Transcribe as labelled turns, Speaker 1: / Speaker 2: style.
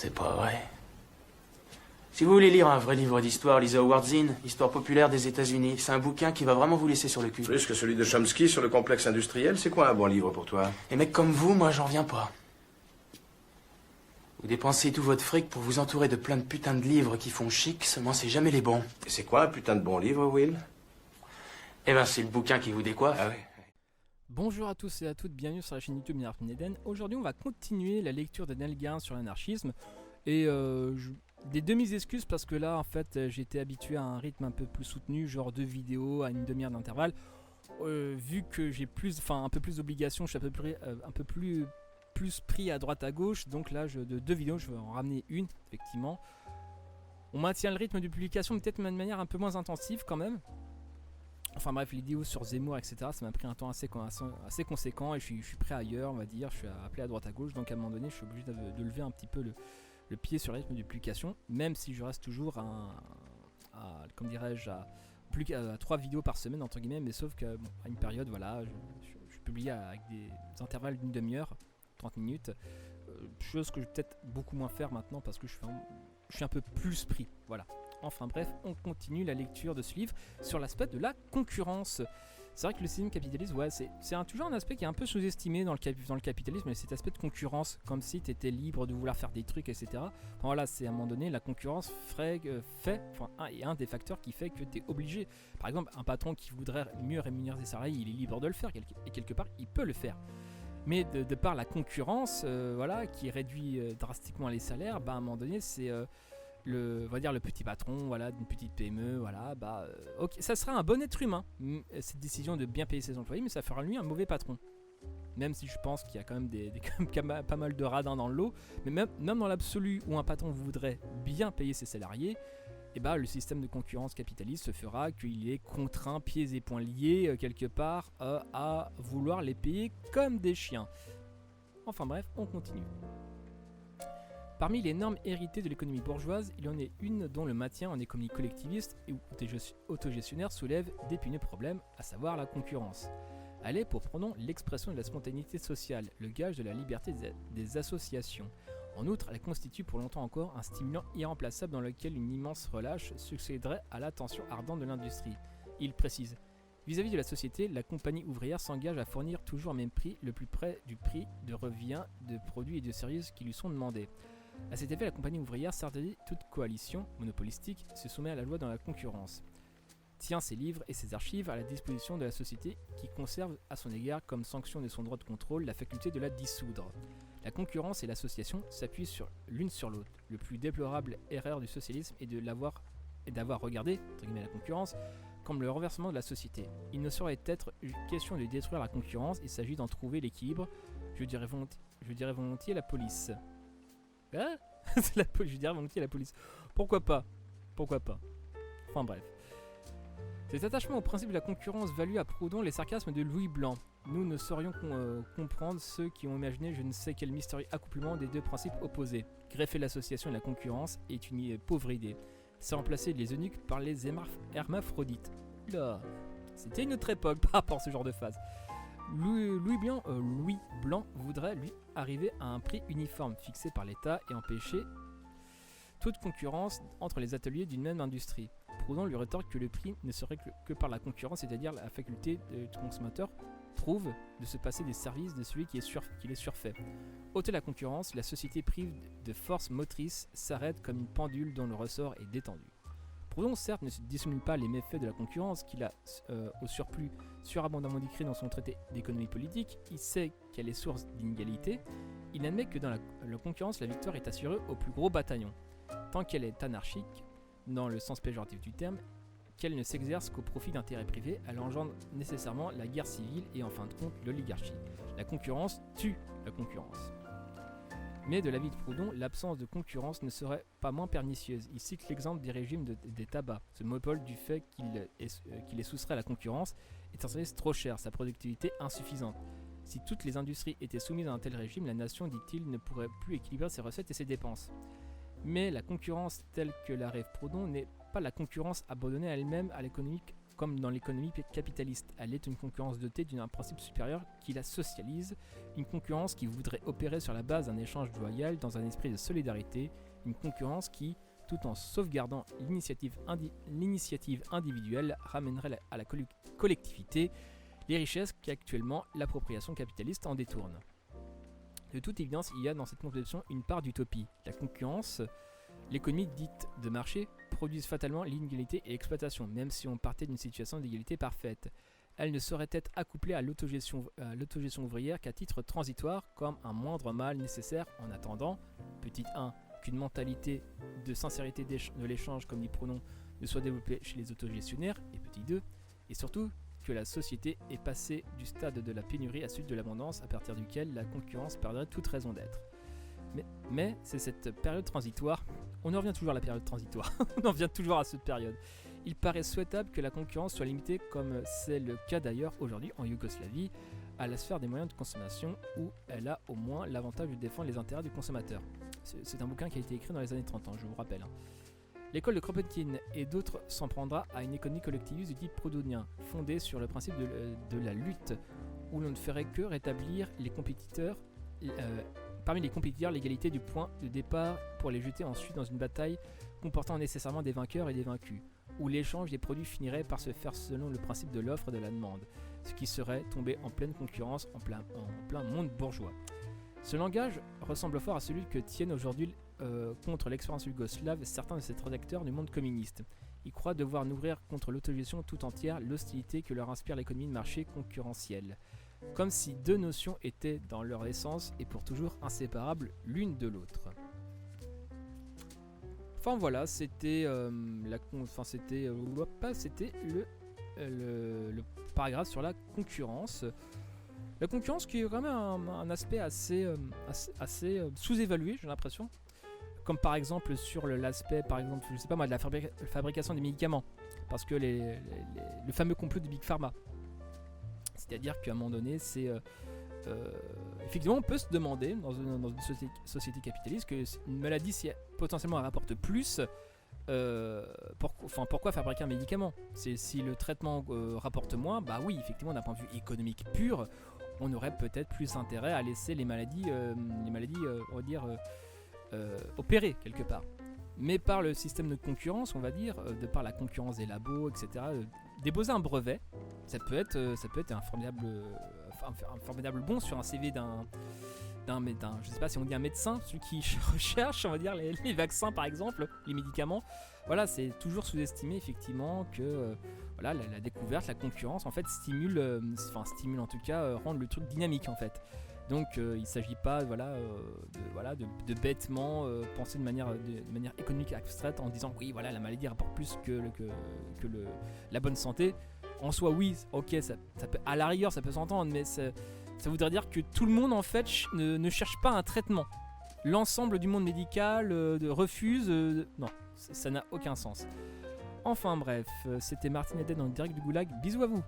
Speaker 1: C'est pas vrai. Si vous voulez lire un vrai livre d'histoire, lisez Howard Zinn, Histoire populaire des États-Unis. C'est un bouquin qui va vraiment vous laisser sur le cul.
Speaker 2: Plus que celui de Chomsky sur le complexe industriel, c'est quoi un bon livre pour toi?
Speaker 1: Les mecs comme vous, moi, j'en viens pas. Vous dépensez tout votre fric pour vous entourer de plein de putains de livres qui font chic, seulement c'est jamais les bons.
Speaker 2: Et c'est quoi un putain de bon livre, Will?
Speaker 1: Eh ben, c'est le bouquin qui vous décoiffe.
Speaker 2: Ah oui.
Speaker 3: Bonjour à tous et à toutes, bienvenue sur la chaîne YouTube Minard Eden. Aujourd'hui on va continuer la lecture de Neil Gaiman sur l'anarchisme. Et des demi-excuses parce que là en fait j'étais habitué à un rythme un peu plus soutenu, genre 2 vidéos à une demi-heure d'intervalle. Vu que j'ai un peu plus d'obligations, je suis un peu plus pris à droite à gauche. Donc là de 2 vidéos je vais en ramener une effectivement. On maintient le rythme de publication peut-être de manière un peu moins intensive quand même. Enfin bref, les vidéos sur Zemmour, etc. Ça m'a pris un temps assez conséquent et je suis prêt ailleurs, on va dire. Je suis appelé à droite à gauche, donc à un moment donné, je suis obligé de lever un petit peu le pied sur le rythme de publication, même si je reste toujours à 3 vidéos par semaine, entre guillemets, mais sauf qu'à une période, voilà, je publie avec des intervalles d'une demi-heure, 30 minutes, chose que je vais peut-être beaucoup moins faire maintenant parce que je suis un peu plus pris, voilà. Enfin bref, on continue la lecture de ce livre sur l'aspect de la concurrence. C'est vrai que le système capitaliste, ouais, c'est toujours un aspect qui est un peu sous-estimé dans le capitalisme, mais cet aspect de concurrence, comme si tu étais libre de vouloir faire des trucs, etc. Enfin voilà, c'est à un moment donné, la concurrence est un des facteurs qui fait que tu es obligé. Par exemple, un patron qui voudrait mieux rémunérer ses salariés, il est libre de le faire, et quelque part, il peut le faire. Mais de par la concurrence, qui réduit drastiquement les salaires, à un moment donné, c'est... on va dire le petit patron, voilà, d'une petite PME, voilà, ok, ça sera un bon être humain, cette décision de bien payer ses employés, mais ça fera lui un mauvais patron. Même si je pense qu'il y a quand même pas mal de radins dans le lot, mais même dans l'absolu où un patron voudrait bien payer ses salariés, le système de concurrence capitaliste fera qu'il est contraint, pieds et poings liés, quelque part, à vouloir les payer comme des chiens. Enfin bref, on continue. Parmi les normes héritées de l'économie bourgeoise, il y en est une dont le maintien en économie collectiviste et autogestionnaire soulève d'épineux problèmes, à savoir la concurrence. Elle est, pour pronom, l'expression de la spontanéité sociale, le gage de la liberté des associations. En outre, elle constitue pour longtemps encore un stimulant irremplaçable dans lequel une immense relâche succéderait à l'attention ardente de l'industrie. Il précise: vis-à-vis de la société, la compagnie ouvrière s'engage à fournir toujours au même prix, le plus près du prix de revient de produits et de services qui lui sont demandés. A cet effet, la compagnie ouvrière, s'interdit toute coalition monopolistique, se soumet à la loi dans la concurrence, tient ses livres et ses archives à la disposition de la société qui conserve à son égard comme sanction de son droit de contrôle la faculté de la dissoudre. La concurrence et l'association s'appuient l'une sur l'autre. Le plus déplorable erreur du socialisme est d'avoir regardé, entre guillemets, la concurrence comme le renversement de la société. Il ne saurait être question de détruire la concurrence, il s'agit d'en trouver l'équilibre. Je dirais volontiers la police. Hein? Je dirais volontiers la police. Pourquoi pas? Enfin bref. Cet attachement au principe de la concurrence valut à Proudhon les sarcasmes de Louis Blanc. Nous ne saurions comprendre ceux qui ont imaginé je ne sais quel mystérieux accouplement des 2 principes opposés. Greffer l'association et la concurrence est une pauvre idée. C'est remplacer les eunuques par les hermaphrodites. Là, c'était une autre époque par rapport à ce genre de phase. Louis Blanc voudrait, lui, arriver à un prix uniforme fixé par l'État et empêcher toute concurrence entre les ateliers d'une même industrie. Proudhon lui rétorque que le prix ne serait que par la concurrence, c'est-à-dire la faculté du consommateur trouve de se passer des services de celui qui les surfait. Ôter la concurrence, la société prive de force motrice s'arrête comme une pendule dont le ressort est détendu. Proudhon, certes, ne dissimule pas les méfaits de la concurrence qu'il a, au surplus, surabondamment décrit dans son traité d'économie politique. Il sait qu'elle est source d'inégalité. Il admet que dans la concurrence, la victoire est assurée au plus gros bataillon. Tant qu'elle est anarchique, dans le sens péjoratif du terme, qu'elle ne s'exerce qu'au profit d'intérêts privés, elle engendre nécessairement la guerre civile et en fin de compte l'oligarchie. La concurrence tue la concurrence. Mais de l'avis de Proudhon, l'absence de concurrence ne serait pas moins pernicieuse. Il cite l'exemple des régimes des tabacs. Ce monopole du fait qu'il est soustrait à la concurrence est un service trop cher, sa productivité insuffisante. Si toutes les industries étaient soumises à un tel régime, la nation, dit-il, ne pourrait plus équilibrer ses recettes et ses dépenses. Mais la concurrence telle que la rêve Proudhon n'est pas la concurrence abandonnée à elle-même à l'économie comme dans l'économie capitaliste. Elle est une concurrence dotée d'un principe supérieur qui la socialise, une concurrence qui voudrait opérer sur la base d'un échange loyal dans un esprit de solidarité, une concurrence qui, tout en sauvegardant l'initiative individuelle, ramènerait à la collectivité les richesses qu'actuellement l'appropriation capitaliste en détourne. De toute évidence, il y a dans cette conception une part d'utopie. La concurrence, l'économie dite de marché, produisent fatalement l'inégalité et l'exploitation, même si on partait d'une situation d'égalité parfaite. Elle ne saurait être accouplée à l'autogestion ouvrière qu'à titre transitoire, comme un moindre mal nécessaire en attendant, petit 1, qu'une mentalité de sincérité de l'échange, comme dit Pronon, ne soit développée chez les autogestionnaires, et petit 2, et surtout que la société est passée du stade de la pénurie à celui de l'abondance, à partir duquel la concurrence perdrait toute raison d'être. Mais c'est cette période transitoire, on en revient toujours à la période transitoire, on en revient toujours à cette période. Il paraît souhaitable que la concurrence soit limitée, comme c'est le cas d'ailleurs aujourd'hui en Yougoslavie, à la sphère des moyens de consommation, où elle a au moins l'avantage de défendre les intérêts du consommateur. C'est un bouquin qui a été écrit dans les années 30 ans, je vous rappelle. L'école de Kropotkin et d'autres s'en prendra à une économie collectiviste du type proudhonien, fondée sur le principe de la lutte, où l'on ne ferait que rétablir parmi les compétiteurs l'égalité du point de départ pour les jeter ensuite dans une bataille comportant nécessairement des vainqueurs et des vaincus, où l'échange des produits finirait par se faire selon le principe de l'offre et de la demande, ce qui serait tombé en pleine concurrence en plein monde bourgeois. Ce langage ressemble fort à celui que tiennent aujourd'hui contre l'expérience yougoslave certains de ces rédacteurs du monde communiste. Ils croient devoir nourrir contre l'autogestion tout entière l'hostilité que leur inspire l'économie de marché concurrentielle, comme si deux notions étaient dans leur essence et pour toujours inséparables l'une de l'autre. Enfin voilà, c'était le paragraphe sur la concurrence. La concurrence qui est quand même un aspect assez sous-évalué, j'ai l'impression. Comme par exemple sur l'aspect, par exemple, je sais pas moi, de la fabrication des médicaments. Parce que le fameux complot de Big Pharma. C'est-à-dire qu'à un moment donné, c'est... effectivement, on peut se demander, dans une société capitaliste, qu'une maladie, si potentiellement elle rapporte plus, pourquoi fabriquer un médicament ? Si le traitement rapporte moins, bah oui, effectivement, d'un point de vue économique pur, on aurait peut-être plus intérêt à laisser les maladies on va dire, opérer quelque part. Mais par le système de concurrence, on va dire, de par la concurrence des labos, etc., déposer un brevet, ça peut être un formidable bond sur un CV d'un, je sais pas si on dit un médecin, celui qui recherche, on va dire, les vaccins par exemple, les médicaments. Voilà, c'est toujours sous-estimé effectivement que voilà, la découverte, la concurrence en fait stimule en tout cas, rendre le truc dynamique en fait. Donc il ne s'agit pas de bêtement penser de manière économique abstraite en disant oui voilà la maladie rapporte plus que la bonne santé. En soi oui, ok, ça peut, à la rigueur ça peut s'entendre, mais ça voudrait dire que tout le monde en fait ne cherche pas un traitement. L'ensemble du monde médical refuse, non, ça n'a aucun sens. Enfin bref, c'était Martin Eden dans le direct du Goulag, bisous à vous.